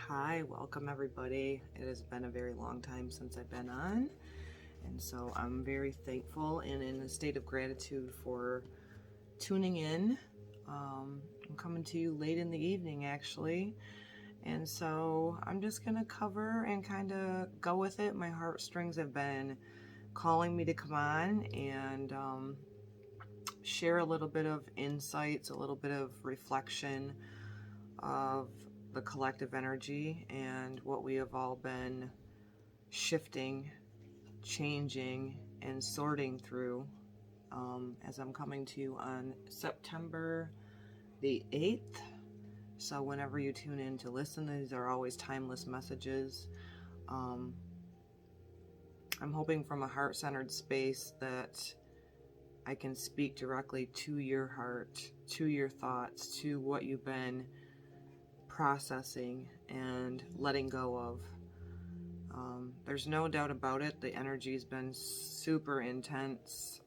Hi, welcome everybody. It has been a very long time since I've been on, and so I'm very thankful and in a state of gratitude for tuning in. I'm coming to you late in the evening actually, and so I'm just gonna cover and kind of go with it. My heartstrings have been calling me to come on and share a little bit of insights, a little bit of reflection of the collective energy and what we have all been shifting, changing, and sorting through as I'm coming to you on September the 8th. So whenever you tune in to listen, these are always timeless messages. I'm hoping from a heart-centered space that I can speak directly to your heart, to your thoughts, to what you've been processing and letting go of. There's no doubt about it, the energy's been super intense.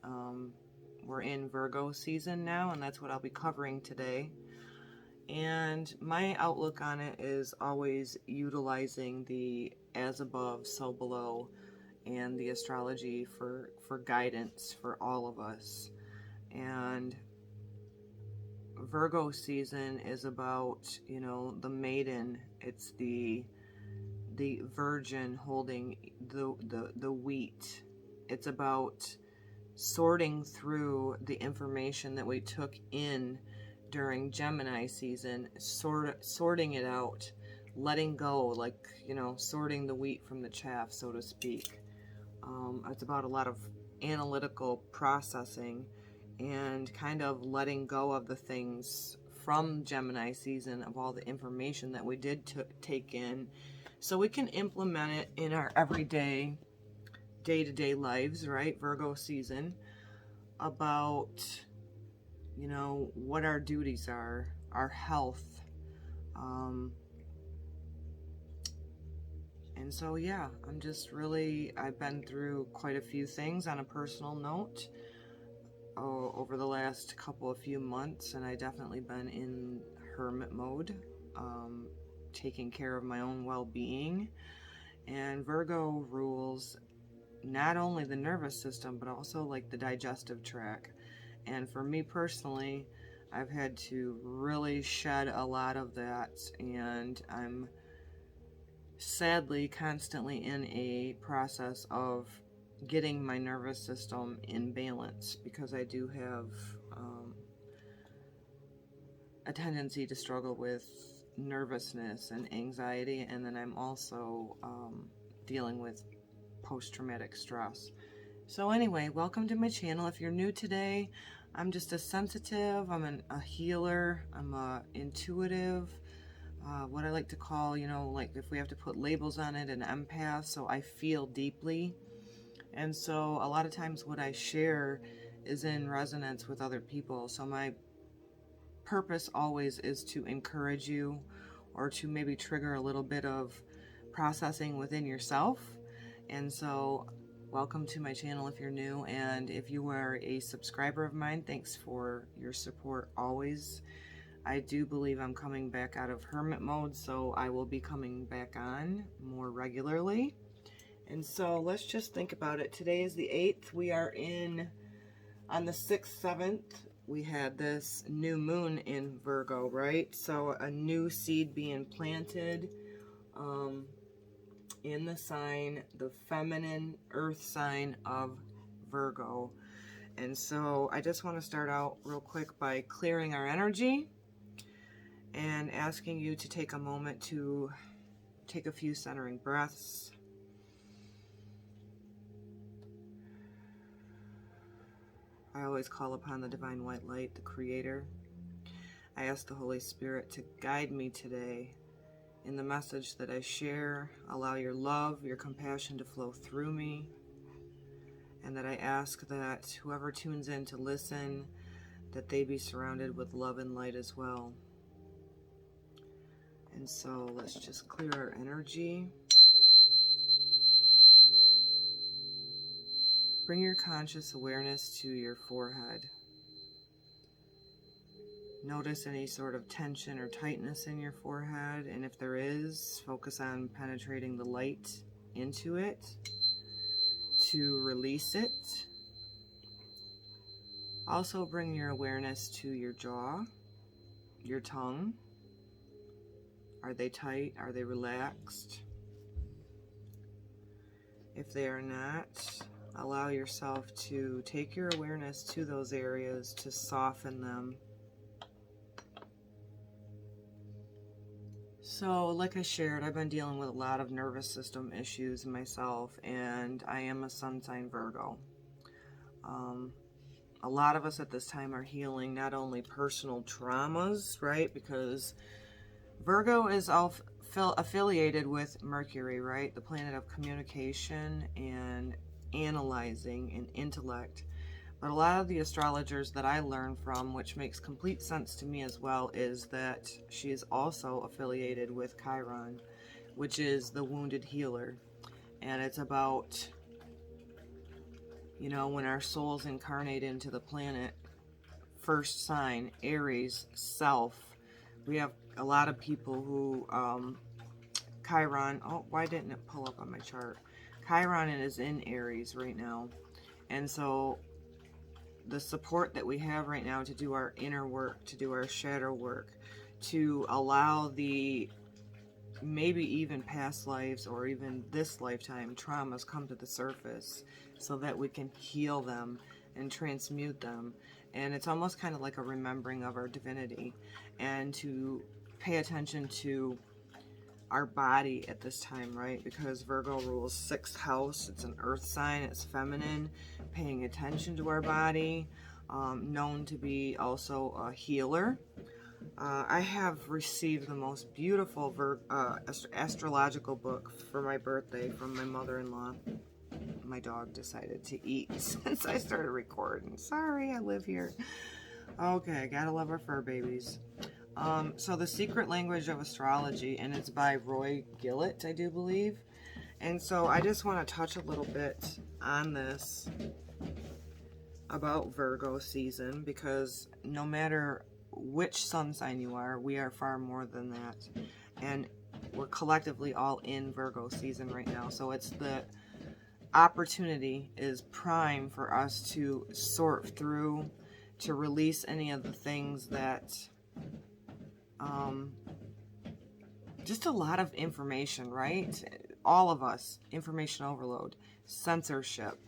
We're in Virgo season now, and that's what I'll be covering today. And my outlook on it is always utilizing the as above, so below, and the astrology for guidance for all of us. And Virgo season is about, the maiden. It's the virgin holding the wheat. It's about sorting through the information that we took in during Gemini season, sorting it out, letting go, like, sorting the wheat from the chaff, so to speak. It's about a lot of analytical processing and kind of letting go of the things from Gemini season, of all the information that we did take in, so we can implement it in our everyday, day-to-day lives, right? Virgo season, about, what our duties are, our health. And so, yeah, I've been through quite a few things on a personal note over the last few months, and I definitely been in hermit mode, taking care of my own well-being. And Virgo rules not only the nervous system, but also like the digestive tract. And for me personally, I've had to really shed a lot of that, and I'm sadly constantly in a process of getting my nervous system in balance, because I do have a tendency to struggle with nervousness and anxiety, and then I'm also dealing with post-traumatic stress. So anyway, welcome to my channel. If you're new today, I'm just a sensitive, I'm a healer, I'm a intuitive, what I like to call, like if we have to put labels on it, an empath. So I feel deeply, and so a lot of times what I share is in resonance with other people. So my purpose always is to encourage you, or to maybe trigger a little bit of processing within yourself. And so welcome to my channel if you're new, and if you are a subscriber of mine, thanks for your support always. I do believe I'm coming back out of hermit mode, so I will be coming back on more regularly. And so let's just think about it. Today is the 8th. We are on the 6th, 7th. We had this new moon in Virgo, right? So a new seed being planted in the sign, the feminine earth sign of Virgo. And so I just want to start out real quick by clearing our energy and asking you to take a moment to take a few centering breaths. I always call upon the divine white light, the creator. I ask the Holy Spirit to guide me today in the message that I share. Allow your love, your compassion to flow through me, and that I ask that whoever tunes in to listen, that they be surrounded with love and light as well. And so let's just clear our energy. Bring your conscious awareness to your forehead. Notice any sort of tension or tightness in your forehead, and if there is, focus on penetrating the light into it to release it. Also bring your awareness to your jaw, your tongue. Are they tight? Are they relaxed? If they are not, allow yourself to take your awareness to those areas to soften them. So, like I shared, I've been dealing with a lot of nervous system issues myself, and I am a sun sign Virgo. A lot of us at this time are healing not only personal traumas, right? Because Virgo is affiliated with Mercury, right? The planet of communication and analyzing and intellect. But a lot of the astrologers that I learn from, which makes complete sense to me as well, is that she is also affiliated with Chiron, which is the wounded healer. And it's about, you know, when our souls incarnate into the planet, first sign, Aries, self. We have a lot of people who, Chiron, oh, why didn't it pull up on my chart? Chiron is in Aries right now. And so the support that we have right now to do our inner work, to do our shadow work, to allow the maybe even past lives or even this lifetime traumas come to the surface so that we can heal them and transmute them. And it's almost kind of like a remembering of our divinity, and to pay attention to our body at this time, right? Because Virgo rules 6th house. It's an earth sign. It's feminine. Paying attention to our body. Known to be also a healer. I have received the most beautiful astrological book for my birthday from my mother-in-law. My dog decided to eat since I started recording. Sorry, I live here. Okay, gotta love our fur babies. So The Secret Language of Astrology, and it's by Roy Gillett, I do believe. And so I just want to touch a little bit on this about Virgo season, because no matter which sun sign you are, we are far more than that. And we're collectively all in Virgo season right now. So it's the opportunity is prime for us to sort through, to release any of the things that just a lot of information, right? All of us, information overload, censorship,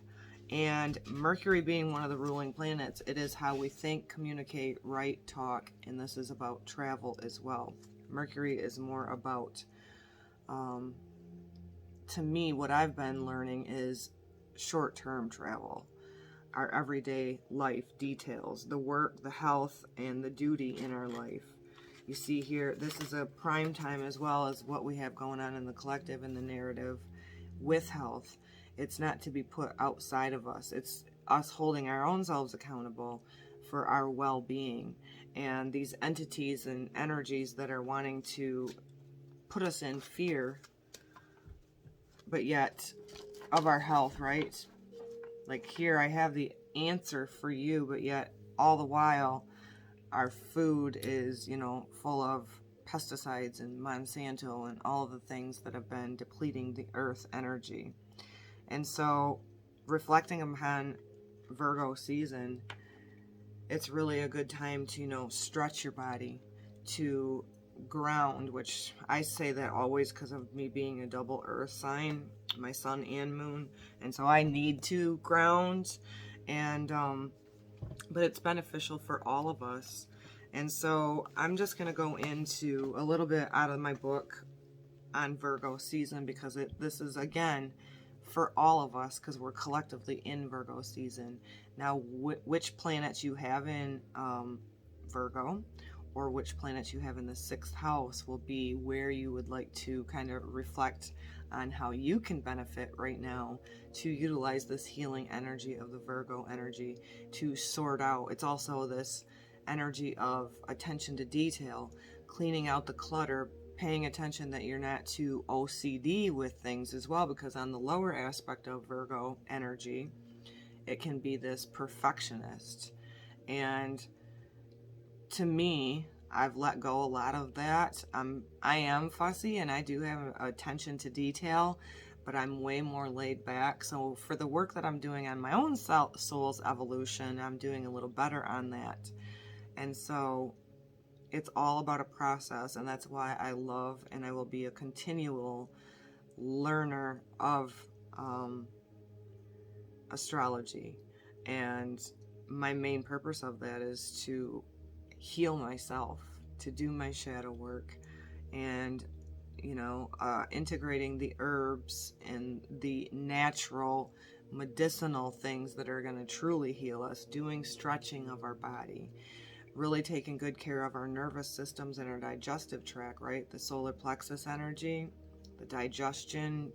and Mercury being one of the ruling planets, it is how we think, communicate, write, talk, and this is about travel as well. Mercury is more about, to me, what I've been learning is short-term travel, our everyday life details, the work, the health, and the duty in our life. You see here, this is a prime time as well as what we have going on in the collective and the narrative with health. It's not to be put outside of us. It's us holding our own selves accountable for our well-being. And these entities and energies that are wanting to put us in fear, but yet of our health, right? Like here, I have the answer for you, but yet all the while, our food is, you know, full of pesticides and Monsanto and all the things that have been depleting the earth energy. And so, reflecting upon Virgo season, it's really a good time to, you know, stretch your body, to ground, which I say that always because of me being a double earth sign, my sun and moon, and so I need to ground, and but it's beneficial for all of us. And so I'm just going to go into a little bit out of my book on Virgo season, because this is, again, for all of us, because we're collectively in Virgo season. Now, which planets you have in Virgo, or which planets you have in the 6th house, will be where you would like to kind of reflect on how you can benefit right now to utilize this healing energy of the Virgo energy to sort out. It's also this energy of attention to detail, cleaning out the clutter, paying attention that you're not too OCD with things as well, because on the lower aspect of Virgo energy, it can be this perfectionist. And to me, I've let go a lot of that. I am fussy and I do have attention to detail, but I'm way more laid back. So for the work that I'm doing on my own soul's evolution, I'm doing a little better on that. And so it's all about a process, and that's why I love and I will be a continual learner of astrology. And my main purpose of that is to heal myself, to do my shadow work, and integrating the herbs and the natural medicinal things that are going to truly heal us, doing stretching of our body, really taking good care of our nervous systems and our digestive tract, right? The solar plexus energy, the digestion,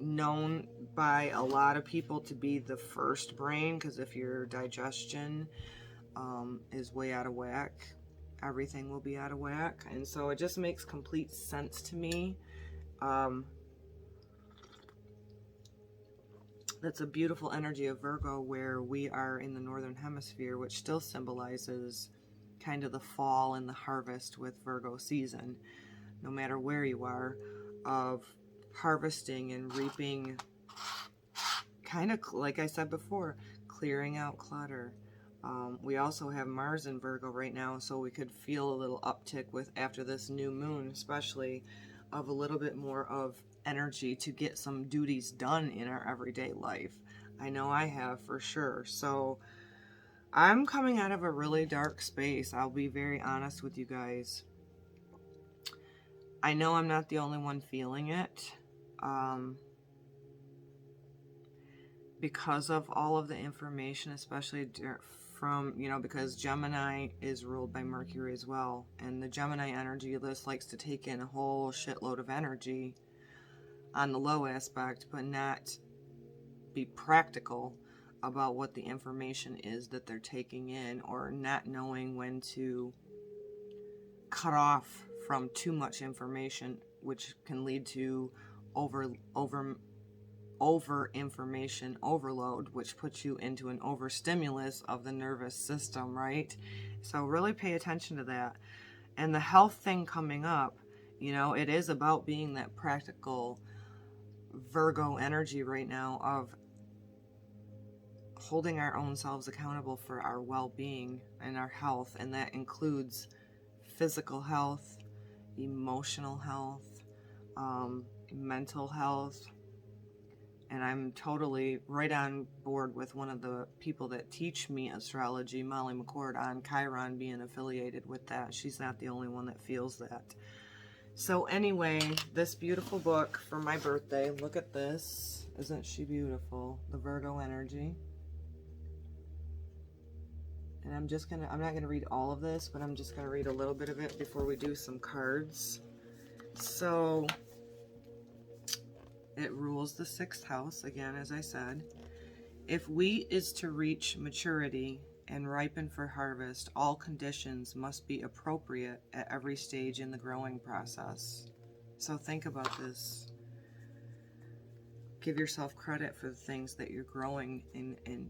known by a lot of people to be the first brain, because if your digestion is way out of whack, everything will be out of whack. And so it just makes complete sense to me. That's a beautiful energy of Virgo, where we are in the northern hemisphere, which still symbolizes kind of the fall and the harvest with Virgo season, no matter where you are, of harvesting and reaping, kind of like I said before, clearing out clutter. We also have Mars in Virgo right now, so we could feel a little uptick with after this new moon, especially of a little bit more of energy to get some duties done in our everyday life. I know I have for sure. So I'm coming out of a really dark space. I'll be very honest with you guys. I know I'm not the only one feeling it. Because of all of the information, especially from, because Gemini is ruled by Mercury as well. And the Gemini energy list likes to take in a whole shitload of energy on the low aspect, but not be practical about what the information is that they're taking in, or not knowing when to cut off from too much information, which can lead to over information overload, which puts you into an overstimulus of the nervous system, right? So really pay attention to that. And the health thing coming up, it is about being that practical Virgo energy right now of holding our own selves accountable for our well-being and our health, and that includes physical health, emotional health, mental health. And I'm totally right on board with one of the people that teach me astrology, Molly McCord, on Chiron, being affiliated with that. She's not the only one that feels that. So anyway, this beautiful book for my birthday. Look at this. Isn't she beautiful? The Virgo energy. And I'm not going to read all of this, but I'm just going to read a little bit of it before we do some cards. So it rules the 6th house, again, as I said. If wheat is to reach maturity and ripen for harvest, all conditions must be appropriate at every stage in the growing process. So think about this. Give yourself credit for the things that you're growing and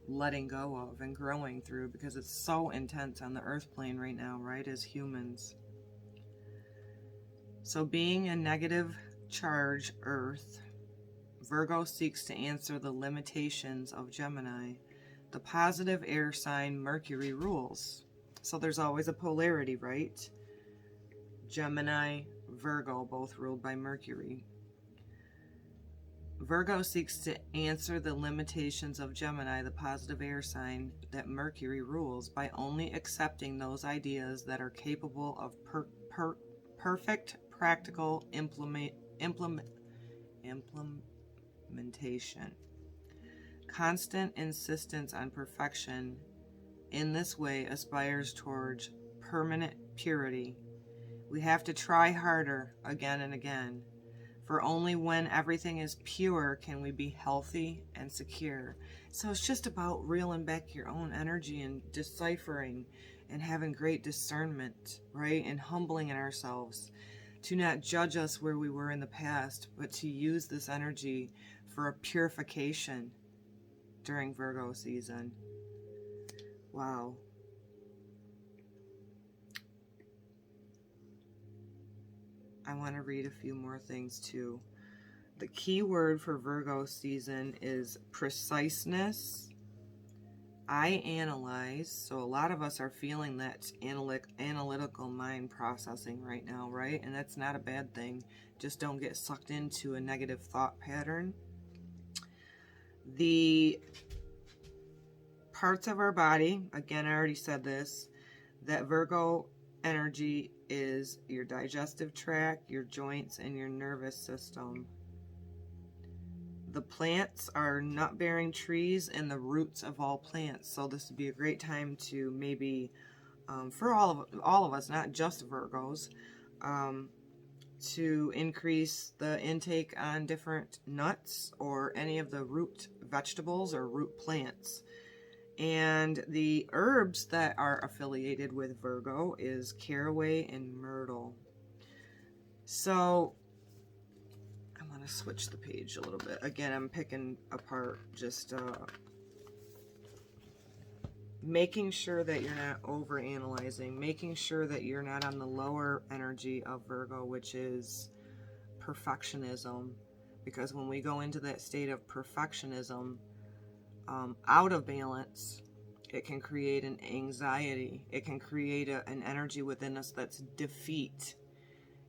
letting go of and growing through, because it's so intense on the earth plane right now, right, as humans. So being a negative charge earth, Virgo seeks to answer the limitations of Gemini. The positive air sign Mercury rules. So there's always a polarity, right? Gemini, Virgo, both ruled by Mercury. Virgo seeks to answer the limitations of Gemini, the positive air sign that Mercury rules, by only accepting those ideas that are capable of perfect practical implementation. Constant insistence on perfection in this way aspires towards permanent purity. We have to try harder again and again, for only when everything is pure can we be healthy and secure. So it's just about reeling back your own energy and deciphering and having great discernment, right? And humbling in ourselves to not judge us where we were in the past, but to use this energy for a purification during Virgo season. Wow. I want to read a few more things too. The key word for Virgo season is preciseness. I analyze. So a lot of us are feeling that analytical mind processing right now, right? And that's not a bad thing. Just don't get sucked into a negative thought pattern. The parts of our body, again, I already said this, that Virgo energy is your digestive tract, your joints, and your nervous system. The plants are nut-bearing trees and the roots of all plants. So this would be a great time to maybe, for all of us, not just Virgos, to increase the intake on different nuts or any of the root vegetables or root plants. And the herbs that are affiliated with Virgo is caraway and myrtle. So I'm going to switch the page a little bit. Again, I'm picking apart just making sure that you're not over-analyzing, making sure that you're not on the lower energy of Virgo, which is perfectionism. Because when we go into that state of perfectionism, out of balance, it can create an anxiety. It can create an energy within us that's defeat,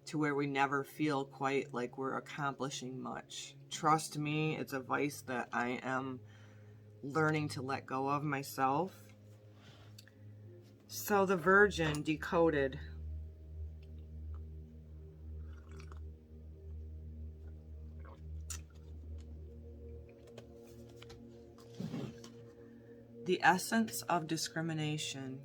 to where we never feel quite like we're accomplishing much. Trust me, it's a vice that I am learning to let go of myself. So the Virgin decoded. The essence of discrimination.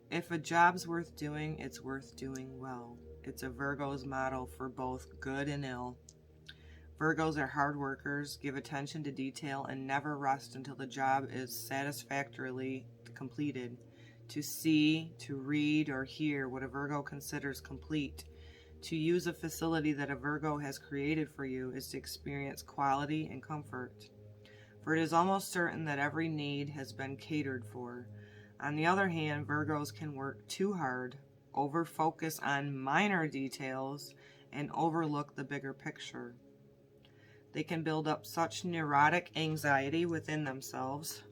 If a job's worth doing, it's worth doing well. It's a Virgo's motto for both good and ill. Virgos are hard workers, give attention to detail, and never rest until the job is satisfactorily completed. To see, to read, or hear what a Virgo considers complete, to use a facility that a Virgo has created for you, is to experience quality and comfort. For it is almost certain that every need has been catered for. On the other hand, Virgos can work too hard, over-focus on minor details, and overlook the bigger picture. They can build up such neurotic anxiety within themselves.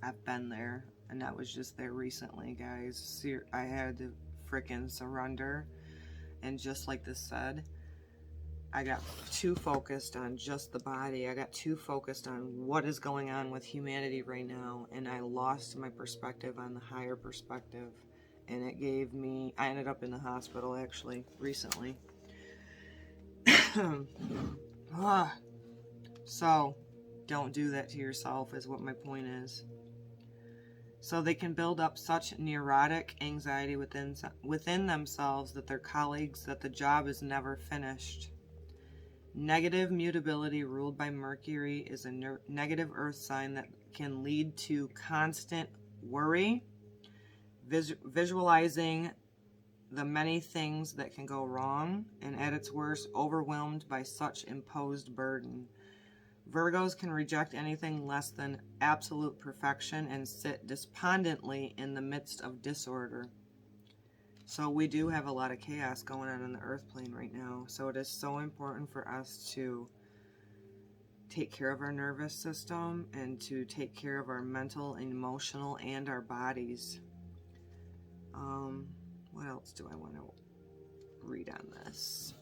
I've been there, and I was just there recently, guys. I had to frickin' surrender, and just like this said, I got too focused on just the body. I got too focused on what is going on with humanity right now, and I lost my perspective on the higher perspective. And it gave me, I ended up in the hospital actually recently. So don't do that to yourself is what my point is. So they can build up such neurotic anxiety within themselves that their colleagues, that the job is never finished. Negative mutability ruled by Mercury is a negative earth sign that can lead to constant worry, visualizing the many things that can go wrong, and at its worst, overwhelmed by such imposed burden. Virgos can reject anything less than absolute perfection and sit despondently in the midst of disorder. So we do have a lot of chaos going on in the earth plane right now. So it is so important for us to take care of our nervous system and to take care of our mental, emotional, and our bodies. What else do I want to read on this?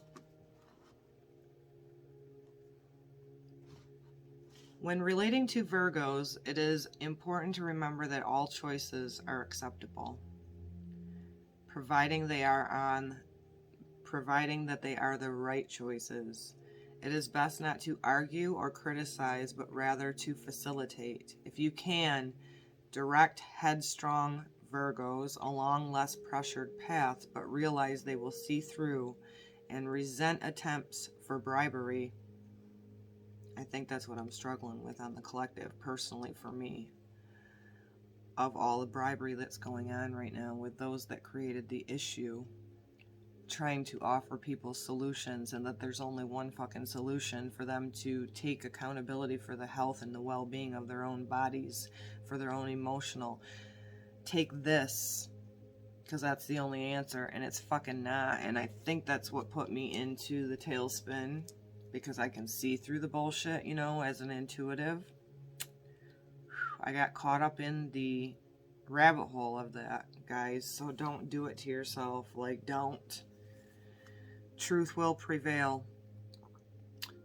When relating to Virgos, it is important to remember that all choices are acceptable, providing that they are the right choices. It is best not to argue or criticize, but rather to facilitate. If you can, direct headstrong Virgos along less pressured paths, but realize they will see through and resent attempts for bribery. I think that's what I'm struggling with on the collective, personally for me, of all the bribery that's going on right now with those that created the issue, trying to offer people solutions, and that there's only one fucking solution for them to take accountability for the health and the well-being of their own bodies, for their own emotional. Take this because that's the only answer, and it's fucking not. And I think that's what put me into the tailspin, because I can see through the bullshit, you know, as an intuitive. I got caught up in the rabbit hole of that, guys. So don't do it to yourself. Like, don't. Truth will prevail.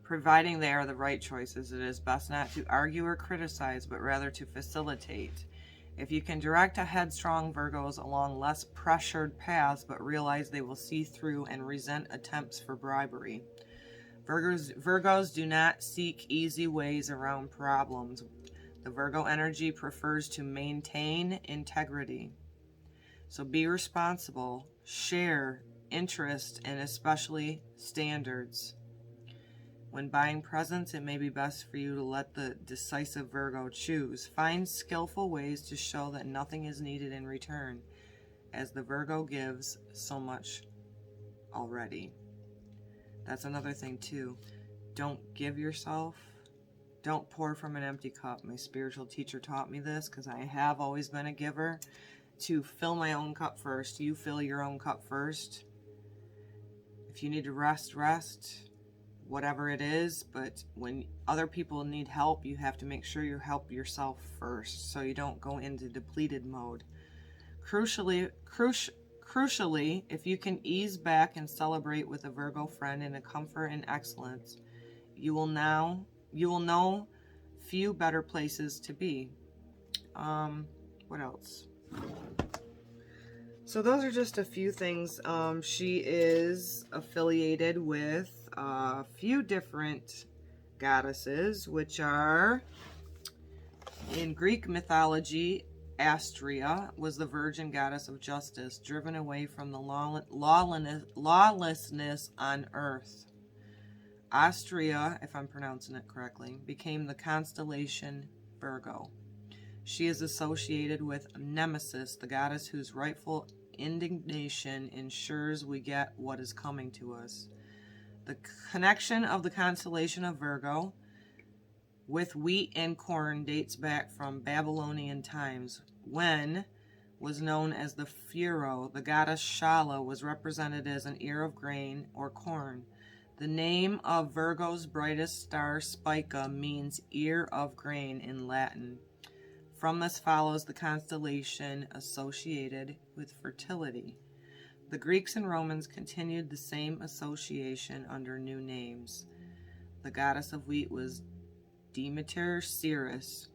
Providing they are the right choices, it is best not to argue or criticize, but rather to facilitate. If you can direct a headstrong Virgos along less pressured paths, but realize they will see through and resent attempts for bribery. Virgos do not seek easy ways around problems. The Virgo energy prefers to maintain integrity. So be responsible, share interest, and especially standards. When buying presents, it may be best for you to let the decisive Virgo choose. Find skillful ways to show that nothing is needed in return, as the Virgo gives so much already. That's another thing too. Don't give yourself. Don't pour from an empty cup. My spiritual teacher taught me this, because I have always been a giver. To fill my own cup first. You fill your own cup first. If you need to rest, rest. Whatever it is, but when other people need help, you have to make sure you help yourself first, so you don't go into depleted mode. Crucially, if you can ease back and celebrate with a Virgo friend in a comfort and excellence, you will know few better places to be. What else? So those are just a few things. She is affiliated with a few different goddesses, which are, in Greek mythology, Astrea was the virgin goddess of justice, driven away from the lawlessness on earth. Astrea, if I'm pronouncing it correctly, became the constellation Virgo. She is associated with Nemesis, the goddess whose rightful indignation ensures we get what is coming to us. The connection of the constellation of Virgo with wheat and corn dates back from Babylonian times, when was known as the Furo. The goddess Shala was represented as an ear of grain or corn. The name of Virgo's brightest star, Spica, means ear of grain in Latin. From this follows the constellation associated with fertility. The Greeks and Romans continued the same association under new names. The goddess of wheat was Demeter Ceres.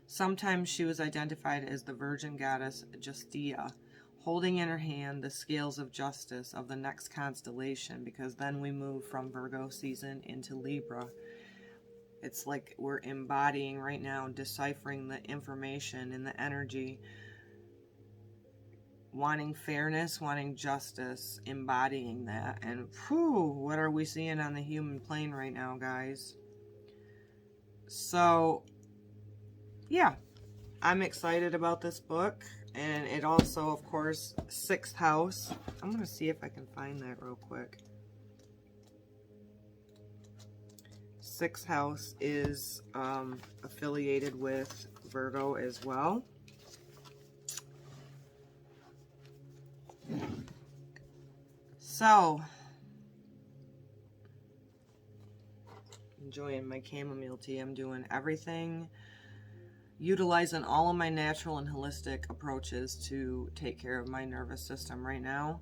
Sometimes she was identified as the virgin goddess Justia, holding in her hand the scales of justice of the next constellation, because then we move from Virgo season into Libra. It's like we're embodying right now, deciphering the information and the energy, wanting fairness, wanting justice, embodying that. And whew, what are we seeing on the human plane right now, guys? So, yeah, I'm excited about this book. And it also, of course, 6th house. I'm going to see if I can find that real quick. 6th house is affiliated with Virgo as well. So, enjoying my chamomile tea. I'm doing everything, utilizing all of my natural and holistic approaches to take care of my nervous system right now.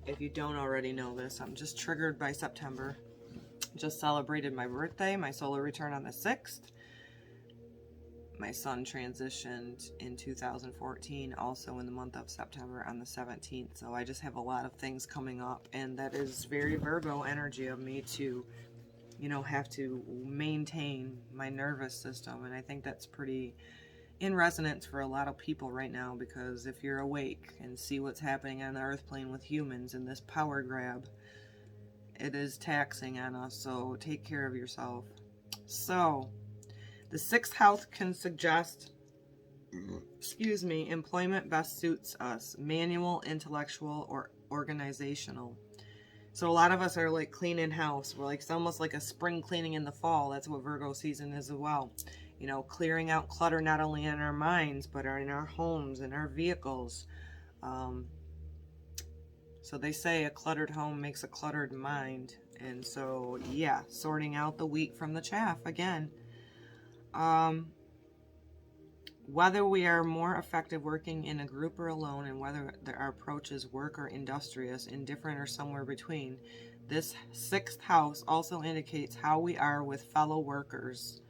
If you don't already know this, I'm just triggered by September. Just celebrated my birthday, my solar return on the 6th. My son transitioned in 2014, also in the month of September on the 17th. So I just have a lot of things coming up, and that is very Virgo energy of me to, you know, have to maintain my nervous system. And I think that's pretty in resonance for a lot of people right now, because if you're awake and see what's happening on the earth plane with humans in this power grab, it is taxing on us. So take care of yourself. So the 6th house can suggest, employment best suits us, manual, intellectual, or organizational. So a lot of us are like cleaning house. We're like, it's almost like a spring cleaning in the fall. That's what Virgo season is as well. You know, clearing out clutter not only in our minds, but in our homes and our vehicles. So they say a cluttered home makes a cluttered mind. And so, yeah, sorting out the wheat from the chaff again. Whether we are more effective working in a group or alone, and whether our approach is work or industrious, indifferent or somewhere between, this 6th house also indicates how we are with fellow workers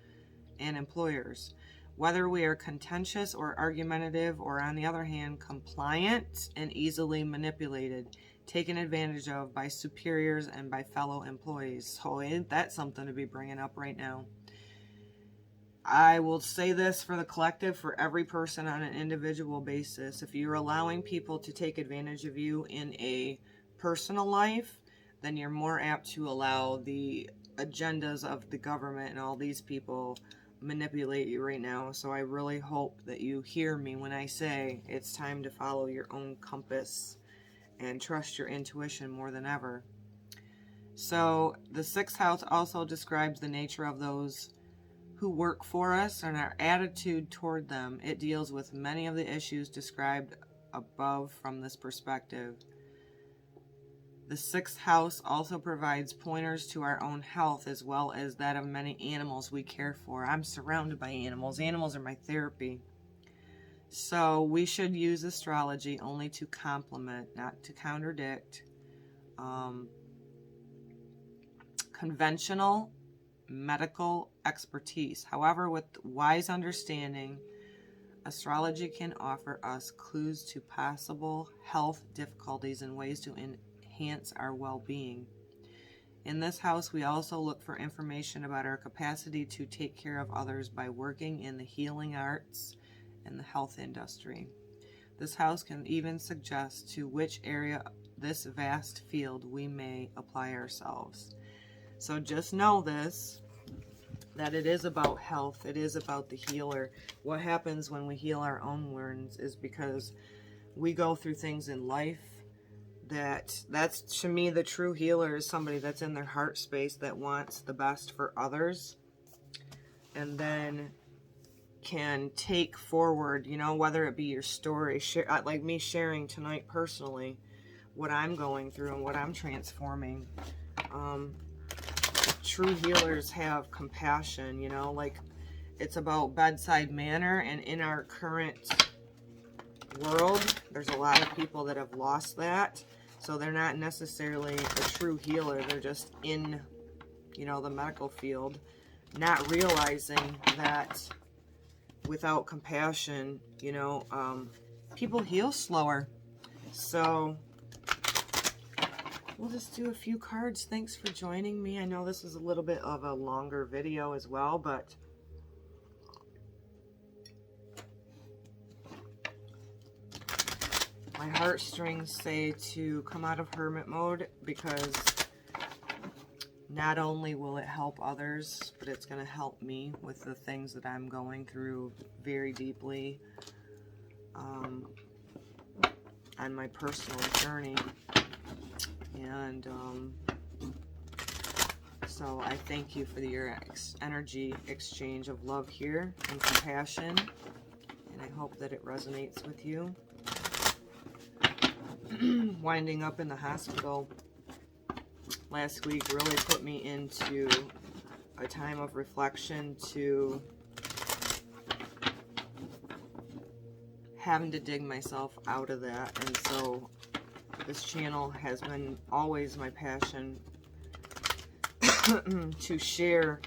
and employers. Whether we are contentious or argumentative, or on the other hand, compliant and easily manipulated, taken advantage of by superiors and by fellow employees. So ain't that something to be bringing up right now? I will say this for the collective, for every person on an individual basis. If you're allowing people to take advantage of you in a personal life, then you're more apt to allow the agendas of the government and all these people manipulate you right now. So I really hope that you hear me when I say it's time to follow your own compass and trust your intuition more than ever. So the 6th house also describes the nature of those who work for us and our attitude toward them. It deals with many of the issues described above from this perspective. The 6th house also provides pointers to our own health, as well as that of many animals we care for. I'm surrounded by animals. Animals are my therapy. So we should use astrology only to complement, not to contradict. Conventional medical expertise. However, with wise understanding, astrology can offer us clues to possible health difficulties and ways to enhance our well-being. In this house, we also look for information about our capacity to take care of others by working in the healing arts and the health industry. This house can even suggest to which area this vast field we may apply ourselves. So just know this, that it is about health. It is about the healer. What happens when we heal our own wounds is because we go through things in life that's to me, the true healer is somebody that's in their heart space, that wants the best for others, and then can take forward, you know, whether it be your story, like me sharing tonight personally what I'm going through and what I'm transforming. True healers have compassion, you know, like it's about bedside manner. And in our current world, there's a lot of people that have lost that. So they're not necessarily a true healer. They're just in, you know, the medical field, not realizing that without compassion, you know, people heal slower. So we'll just do a few cards. Thanks for joining me. I know this is a little bit of a longer video as well, but my heartstrings say to come out of hermit mode, because not only will it help others, but it's going to help me with the things that I'm going through very deeply on my personal journey. And so I thank you for your energy exchange of love here and compassion, and I hope that it resonates with you. Winding up in the hospital last week really put me into a time of reflection, to having to dig myself out of that. And so this channel has been always my passion to share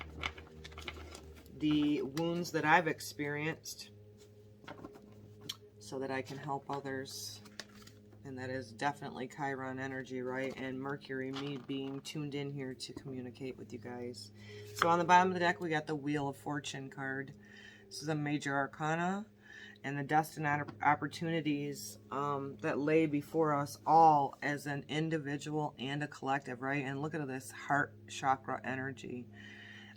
the wounds that I've experienced so that I can help others. And that is definitely Chiron energy, right? And Mercury, me being tuned in here to communicate with you guys. So on the bottom of the deck, we got the Wheel of Fortune card. This is a major arcana, and the destined opportunities that lay before us all as an individual and a collective, right? And look at this heart chakra energy.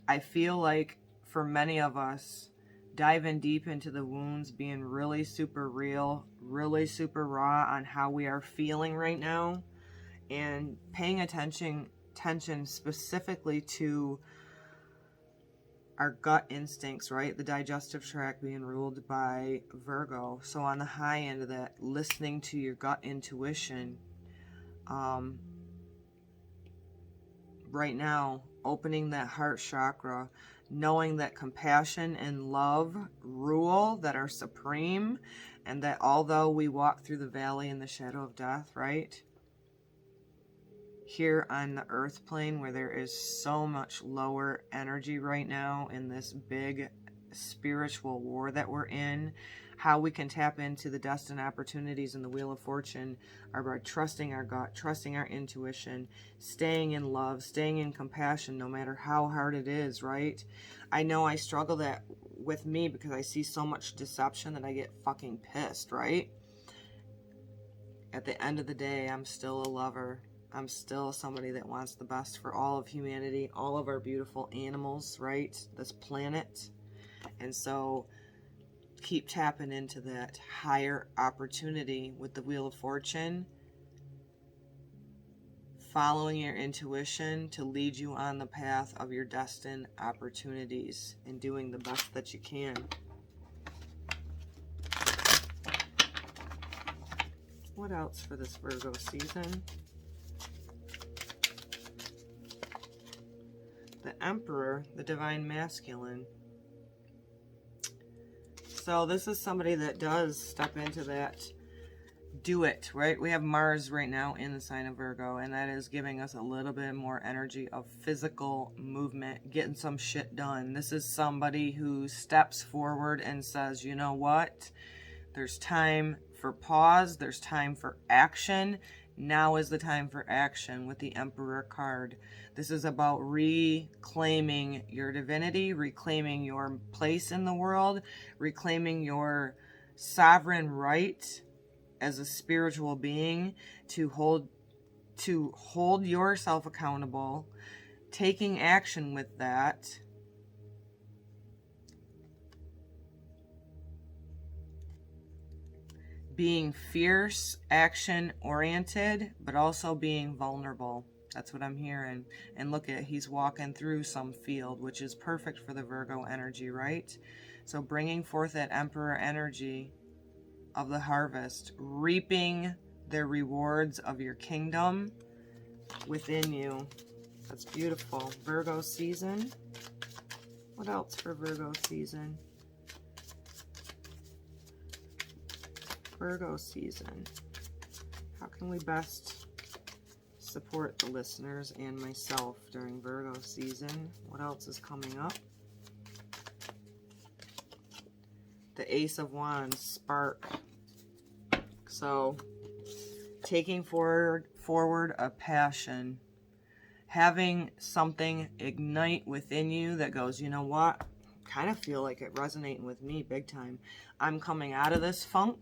I feel like for many of us, diving deep into the wounds, being really super real, really super raw on how we are feeling right now, and paying attention specifically to our gut instincts, right? The digestive tract being ruled by Virgo. So on the high end of that, listening to your gut intuition, right now, opening that heart chakra, knowing that compassion and love rule, that are supreme, and that although we walk through the valley in the shadow of death, right? Here on the earth plane, where there is so much lower energy right now in this big spiritual war that we're in, how we can tap into the destined opportunities in the Wheel of Fortune are by trusting our gut, trusting our intuition, staying in love, staying in compassion, no matter how hard it is, right? I know I struggle that with me because I see so much deception that I get fucking pissed, right? At the end of the day, I'm still a lover. I'm still somebody that wants the best for all of humanity, all of our beautiful animals, right? This planet. And so keep tapping into that higher opportunity with the Wheel of Fortune, following your intuition to lead you on the path of your destined opportunities and doing the best that you can. What else for this Virgo season? The Emperor, the Divine Masculine. So this is somebody that does step into that do it, right? We have Mars right now in the sign of Virgo, and that is giving us a little bit more energy of physical movement, getting some shit done. This is somebody who steps forward and says, you know what? There's time for pause. There's time for action. Now is the time for action with the Emperor card. This is about reclaiming your divinity, reclaiming your place in the world, reclaiming your sovereign right as a spiritual being to hold yourself accountable, taking action with that. Being fierce, action-oriented, but also being vulnerable. That's what I'm hearing. And look at, he's walking through some field, which is perfect for the Virgo energy, right? So bringing forth that Emperor energy of the harvest, reaping the rewards of your kingdom within you. That's beautiful. Virgo season. What else for Virgo season? Virgo season. How can we best support the listeners and myself during Virgo season? What else is coming up? The Ace of Wands, spark. So taking forward a passion, having something ignite within you that goes, you know what? Kind of feel like it resonating with me big time. I'm coming out of this funk.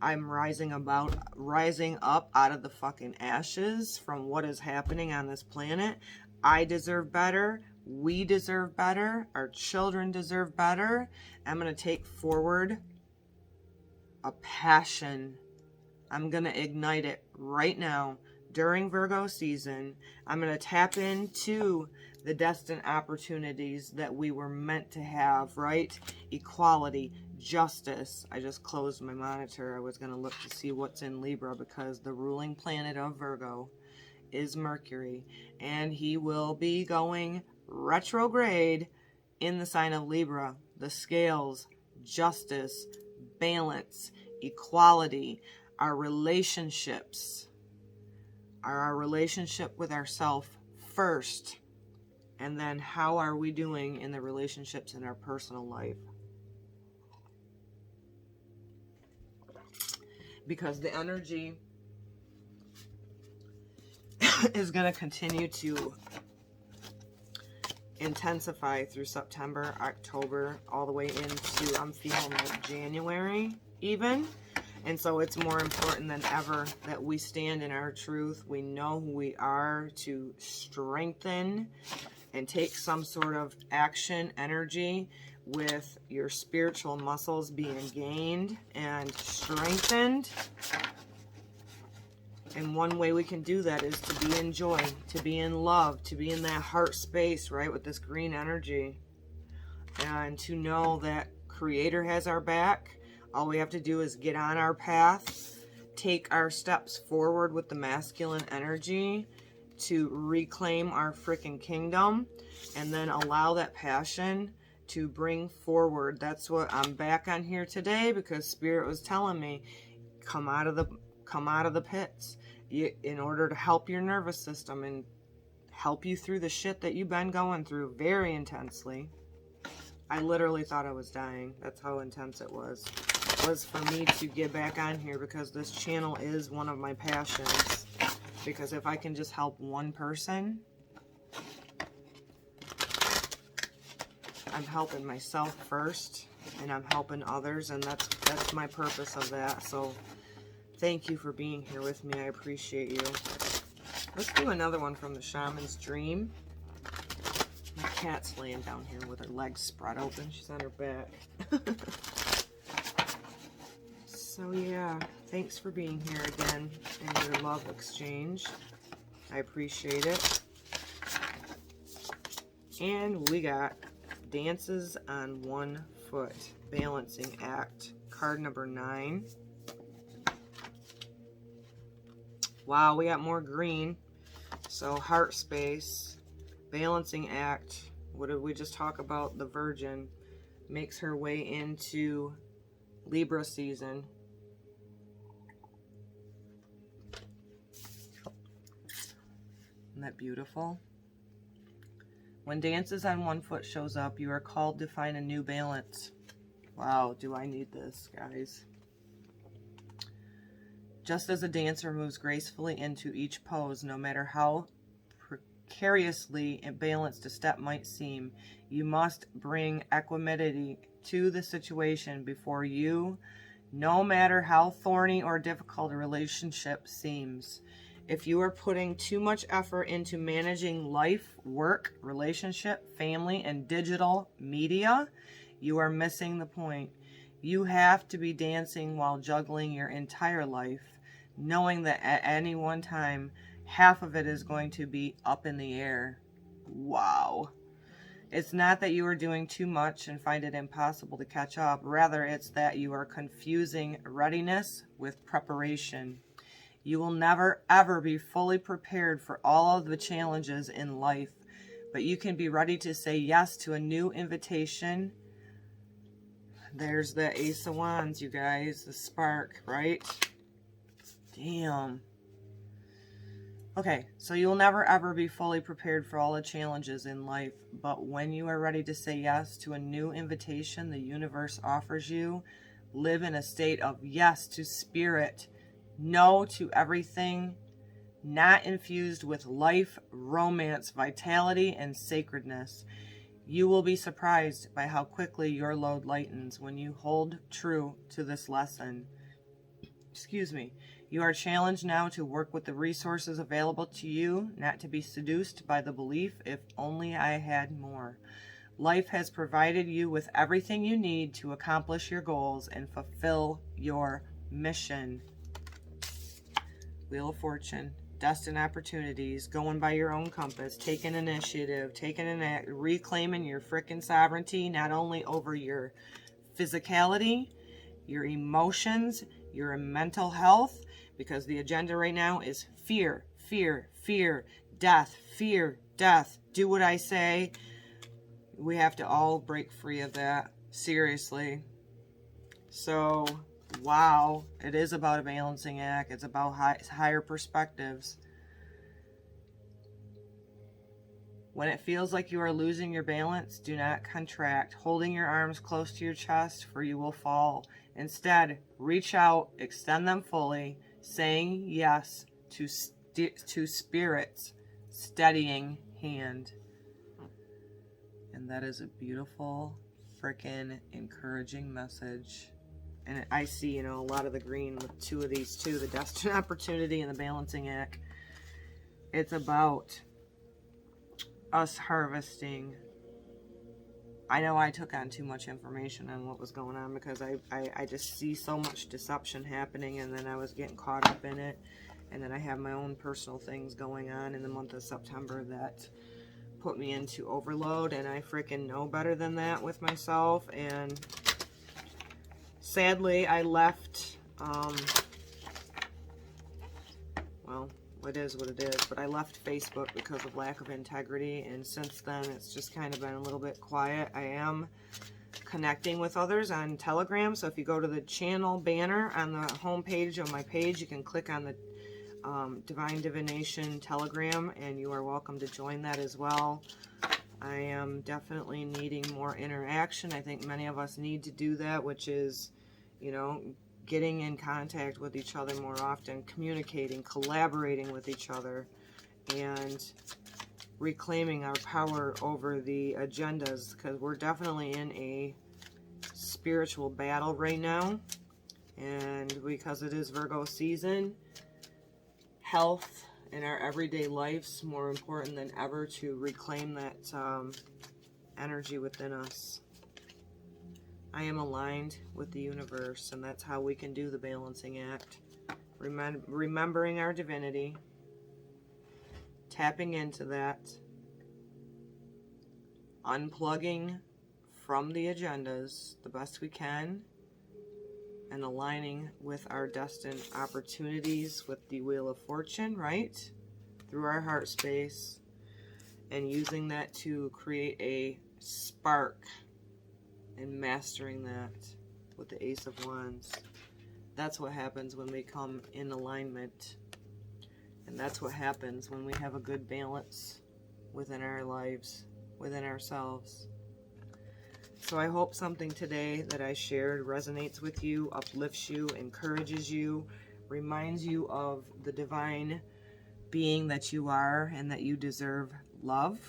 I'm rising up out of the fucking ashes from what is happening on this planet. I deserve better. We deserve better. Our children deserve better. I'm going to take forward a passion. I'm going to ignite it right now during Virgo season. I'm going to tap into the destined opportunities that we were meant to have, right? Equality, justice. I just closed my monitor. I was going to look to see what's in Libra because the ruling planet of Virgo is Mercury, and he will be going retrograde in the sign of Libra. The scales, justice, balance, equality, our relationships, our relationship with ourselves first, and then how are we doing in the relationships in our personal life? Because the energy is going to continue to intensify through September, October, all the way into, I'm feeling like January even. And so it's more important than ever that we stand in our truth. We know who we are, to strengthen and take some sort of action energy with your spiritual muscles being gained and strengthened. And one way we can do that is to be in joy, to be in love, to be in that heart space, right, with this green energy. and to know that Creator has our back. All we have to do is get on our path, take our steps forward with the masculine energy to reclaim our freaking kingdom, and then allow that passion to bring forward. That's what I'm back on here today, because Spirit was telling me, come out of the pits in order to help your nervous system and help you through the shit that you've been going through very intensely. I literally thought I was dying. That's how intense it was for me to get back on here, because this channel is one of my passions. Because if I can just help one person, I'm helping myself first, and I'm helping others, and that's my purpose of that. So thank you for being here with me. I appreciate you. Let's do another one from the Shaman's Dream. My cat's laying down here with her legs spread open. She's on her back. So yeah, thanks for being here again in your love exchange. I appreciate it. And we got Dances on 1 Foot, Balancing Act, card number 9. Wow, we got more green. So heart space, balancing act. What did we just talk about? The Virgin makes her way into Libra season. Isn't that beautiful? When Dances on 1 Foot shows up, you are called to find a new balance. Wow, do I need this, guys? Just as a dancer moves gracefully into each pose, no matter how precariously balanced a step might seem, you must bring equanimity to the situation before you, no matter how thorny or difficult a relationship seems. If you are putting too much effort into managing life, work, relationship, family, and digital media, you are missing the point. You have to be dancing while juggling your entire life, knowing that at any one time, half of it is going to be up in the air. Wow. It's not that you are doing too much and find it impossible to catch up. Rather, it's that you are confusing readiness with preparation. You will never, ever be fully prepared for all of the challenges in life, but you can be ready to say yes to a new invitation. There's the Ace of Wands, you guys, the spark, right? Damn. Okay, so you'll never ever be fully prepared for all the challenges in life, but when you are ready to say yes to a new invitation the universe offers you, live in a state of yes to spirit, no to everything, not infused with life, romance, vitality, and sacredness. You will be surprised by how quickly your load lightens when you hold true to this lesson. Excuse me. You are challenged now to work with the resources available to you, not to be seduced by the belief, if only I had more. Life has provided you with everything you need to accomplish your goals and fulfill your mission. Wheel of Fortune, destined opportunities, going by your own compass, taking initiative, taking an act, reclaiming your frickin' sovereignty, not only over your physicality, your emotions, your mental health, because the agenda right now is fear, fear, fear, death, fear, death. Do what I say. We have to all break free of that. Seriously. So, wow. It is about a balancing act. It's about higher perspectives. When it feels like you are losing your balance, do not contract, holding your arms close to your chest, for you will fall. Instead, reach out, extend them fully, saying yes to Spirit's steadying hand. And that is a beautiful, freaking encouraging message. And I see, a lot of the green with two of these too, the destined opportunity and the balancing act. It's about us harvesting. I know I took on too much information on what was going on, because I just see so much deception happening, and then I was getting caught up in it. And then I have my own personal things going on in the month of September that put me into overload, and I freaking know better than that with myself. And sadly, I left, well, it is what it is, but I left Facebook because of lack of integrity, and since then it's just kind of been a little bit quiet. I am connecting with others on Telegram, so if you go to the channel banner on the home page of my page, you can click on the Divine Divination Telegram, and you are welcome to join that as well. I am definitely needing more interaction. I think many of us need to do that, which is, you know, getting in contact with each other more often, communicating, collaborating with each other, and reclaiming our power over the agendas, because we're definitely in a spiritual battle right now. And because it is Virgo season, health in our everyday life's more important than ever to reclaim that energy within us. I am aligned with the universe, and that's how we can do the balancing act. Remembering our divinity, tapping into that, unplugging from the agendas the best we can, and aligning with our destined opportunities with the Wheel of Fortune, right? Through our heart space, and using that to create a spark, and mastering that with the Ace of Wands. That's what happens when we come in alignment. And that's what happens when we have a good balance within our lives, within ourselves. So I hope something today that I shared resonates with you, uplifts you, encourages you, reminds you of the divine being that you are, and that you deserve love,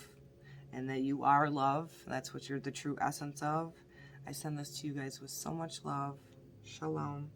and that you are love. That's what you're the true essence of. I send this to you guys with so much love. Shalom.